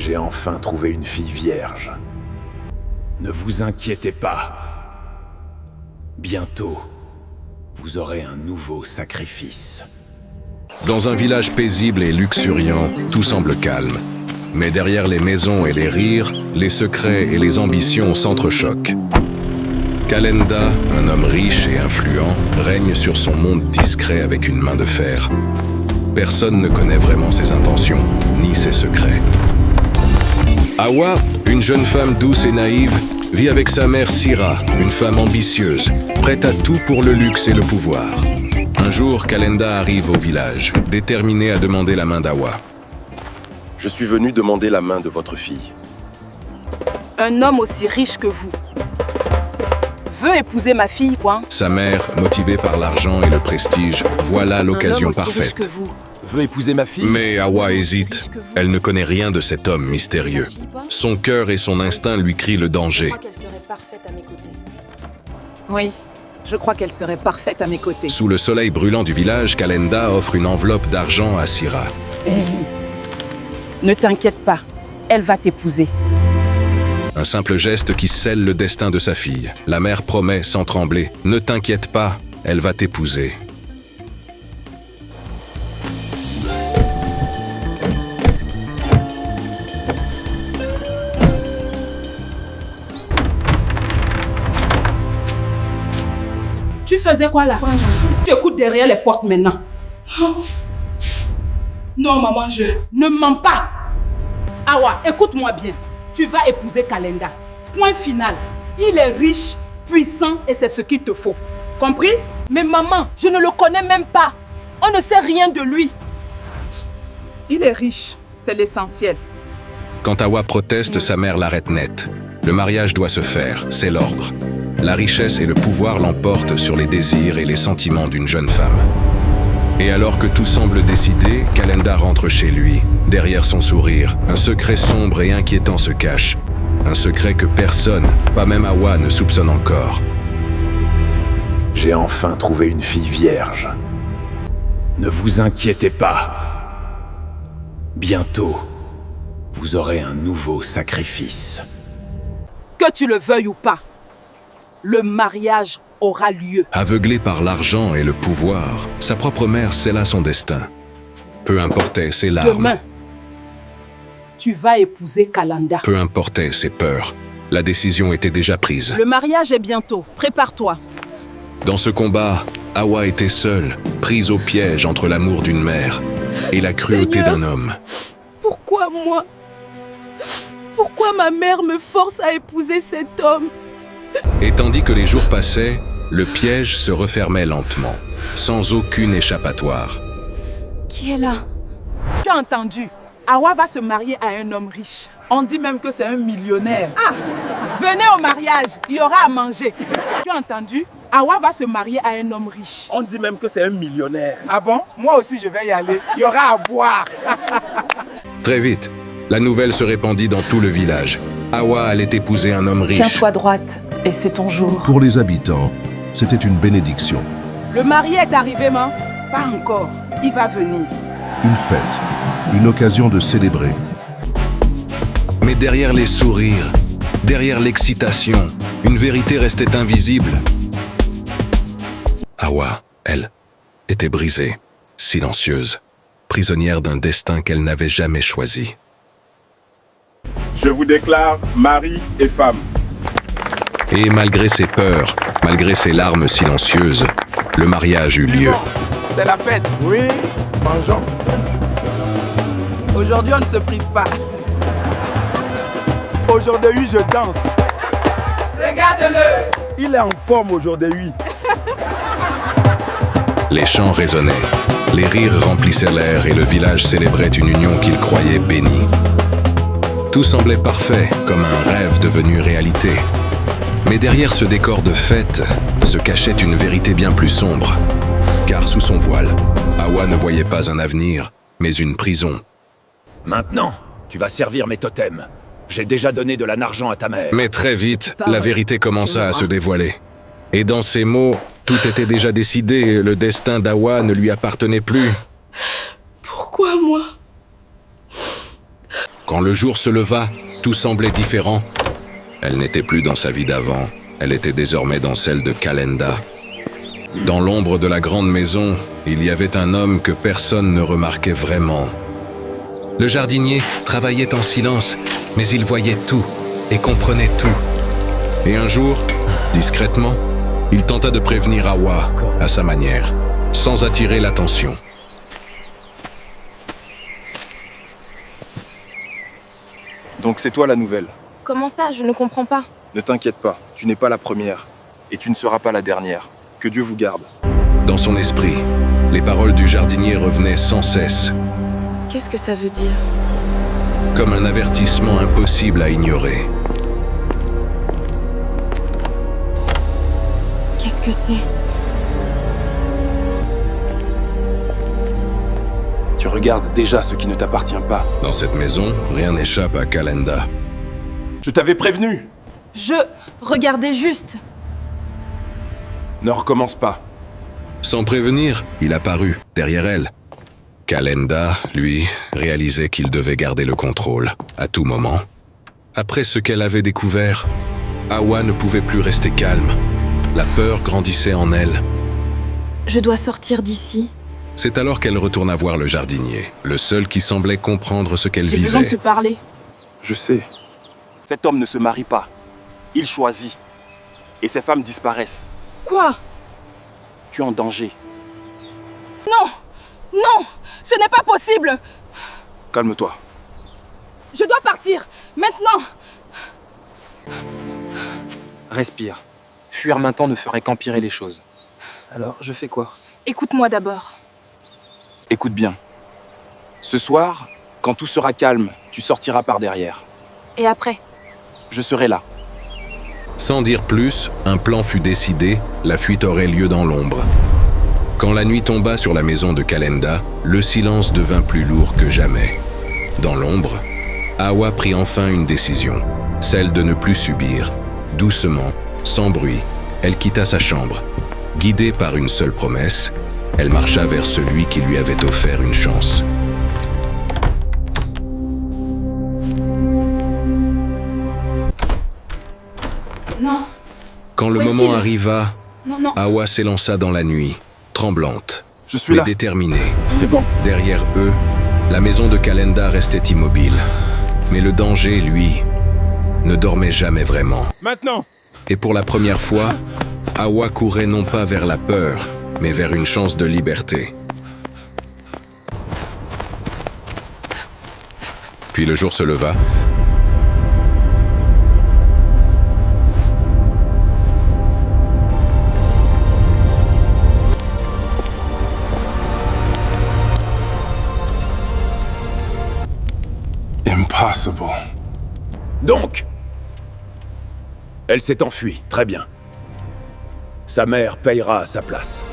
J'ai enfin trouvé une fille vierge. Ne vous inquiétez pas. Bientôt, vous aurez un nouveau sacrifice. Dans un village paisible et luxuriant, tout semble calme. Mais derrière les maisons et les rires, les secrets et les ambitions s'entrechoquent. Kalenda, un homme riche et influent, règne sur son monde discret avec une main de fer. Personne ne connaît vraiment ses intentions, ni ses secrets. Hawa, une jeune femme douce et naïve, vit avec sa mère Sira, une femme ambitieuse, prête à tout pour le luxe et le pouvoir. Un jour, Kalenda arrive au village, déterminée à demander la main d'Hawa. Je suis venu demander la main de votre fille. Un homme aussi riche que vous veut épouser ma fille, quoi. Sa mère, motivée par l'argent et le prestige, voilà l'occasion parfaite. Que vous. Veut épouser ma fille? Mais Hawa hésite. Elle ne connaît rien de cet homme mystérieux. Son cœur et son instinct lui crient le danger. Oui, je crois qu'elle serait parfaite à mes côtés. Sous le soleil brûlant du village, Kalenda offre une enveloppe d'argent à Sira. Ne t'inquiète pas, elle va t'épouser. Un simple geste qui scelle le destin de sa fille. La mère promet sans trembler. Ne t'inquiète pas, elle va t'épouser. Tu faisais quoi là? Tu écoutes derrière les portes maintenant. Non, maman, je... Ne mens pas. Hawa, écoute-moi bien. Tu vas épouser Kalenda. Point final. Il est riche, puissant et c'est ce qu'il te faut. Compris? Mais maman, je ne le connais même pas. On ne sait rien de lui. Il est riche, c'est l'essentiel. Quand Hawa proteste, sa mère l'arrête net. Le mariage doit se faire, c'est l'ordre. La richesse et le pouvoir l'emportent sur les désirs et les sentiments d'une jeune femme. Et alors que tout semble décidé, Kalenda rentre chez lui. Derrière son sourire, un secret sombre et inquiétant se cache. Un secret que personne, pas même Hawa, ne soupçonne encore. J'ai enfin trouvé une fille vierge. Ne vous inquiétez pas. Bientôt, vous aurez un nouveau sacrifice. Que tu le veuilles ou pas, le mariage aura lieu. Aveuglée par l'argent et le pouvoir, sa propre mère scella son destin. Peu importaient ses larmes. Demain, tu vas épouser Kalenda. Peu importaient ses peurs. La décision était déjà prise. Le mariage est bientôt. Prépare-toi. Dans ce combat, Hawa était seule, prise au piège entre l'amour d'une mère et la cruauté d'un homme. Pourquoi moi? Pourquoi ma mère me force à épouser cet homme? Et tandis que les jours passaient, le piège se refermait lentement, sans aucune échappatoire. Qui est là? Tu as entendu? Hawa va se marier à un homme riche. On dit même que c'est un millionnaire. Ah! Venez au mariage, il y aura à manger. Tu as entendu? Hawa va se marier à un homme riche. On dit même que c'est un millionnaire. Ah bon? Moi aussi, je vais y aller. Il y aura à boire. Très vite, la nouvelle se répandit dans tout le village. Hawa allait épouser un homme riche. Tiens-toi droite, et c'est ton jour. Pour les habitants, c'était une bénédiction. Le mari est arrivé, maman? Pas encore. Il va venir. Une fête, une occasion de célébrer. Mais derrière les sourires, derrière l'excitation, une vérité restait invisible. Hawa, elle, était brisée, silencieuse, prisonnière d'un destin qu'elle n'avait jamais choisi. Je vous déclare mari et femme. Et malgré ses peurs, malgré ses larmes silencieuses, le mariage eut lieu. C'est la fête. Oui, mangeons. Aujourd'hui, on ne se prive pas. Aujourd'hui, je danse. Regarde-le. Il est en forme aujourd'hui. Les chants résonnaient, les rires remplissaient l'air et le village célébrait une union qu'il croyait bénie. Tout semblait parfait, comme un rêve devenu réalité. Mais derrière ce décor de fête se cachait une vérité bien plus sombre. Car sous son voile, Hawa ne voyait pas un avenir, mais une prison. Maintenant, tu vas servir mes totems. J'ai déjà donné de l'argent à ta mère. Mais très vite, la vérité commença à se dévoiler. Et dans ces mots, tout était déjà décidé, le destin d'Hawa ne lui appartenait plus. Pourquoi moi? Quand le jour se leva, tout semblait différent. Elle n'était plus dans sa vie d'avant, elle était désormais dans celle de Kalenda. Dans l'ombre de la grande maison, il y avait un homme que personne ne remarquait vraiment. Le jardinier travaillait en silence, mais il voyait tout et comprenait tout. Et un jour, discrètement, il tenta de prévenir Awa à sa manière, sans attirer l'attention. Donc c'est toi la nouvelle. Comment ça? Je ne comprends pas. Ne t'inquiète pas, tu n'es pas la première. Et tu ne seras pas la dernière. Que Dieu vous garde. Dans son esprit, les paroles du jardinier revenaient sans cesse, Qu'est-ce que ça veut dire? comme un avertissement impossible à ignorer. Qu'est-ce que c'est? Tu regardes déjà ce qui ne t'appartient pas. Dans cette maison, rien n'échappe à Kalenda. Je t'avais prévenu. Regardez juste. Ne recommence pas. Sans prévenir, il apparut, derrière elle. Kalenda, lui, réalisait qu'il devait garder le contrôle, à tout moment. Après ce qu'elle avait découvert, Awa ne pouvait plus rester calme. La peur grandissait en elle. Je dois sortir d'ici. C'est alors qu'elle retourna voir le jardinier, le seul qui semblait comprendre ce qu'elle J'ai besoin de te vivait. parler. Je sais. Cet homme ne se marie pas. Il choisit. Et ces femmes disparaissent. Quoi? Tu es en danger. Non! Non! Ce n'est pas possible! Calme-toi. Je dois partir! Maintenant! Respire. Fuir maintenant ne ferait qu'empirer les choses. Alors, je fais quoi? Écoute-moi d'abord. Écoute bien. Ce soir, quand tout sera calme, tu sortiras par derrière. Et après? Je serai là. Sans dire plus, un plan fut décidé, la fuite aurait lieu dans l'ombre. Quand la nuit tomba sur la maison de Kalenda, le silence devint plus lourd que jamais. Dans l'ombre, Awa prit enfin une décision, celle de ne plus subir. Doucement, sans bruit, elle quitta sa chambre. Guidée par une seule promesse, elle marcha vers celui qui lui avait offert une chance. Non. Quand le Où est-il? moment arriva, Non, non. Awa s'élança dans la nuit, tremblante, Je suis mais là. déterminée. C'est bon. Derrière eux, la maison de Kalenda restait immobile. Mais le danger, lui, ne dormait jamais vraiment. Maintenant! Et pour la première fois, Awa courait non pas vers la peur, mais vers une chance de liberté. Puis le jour se leva. Impossible. Donc, elle s'est enfuie, très bien. Sa mère payera à sa place.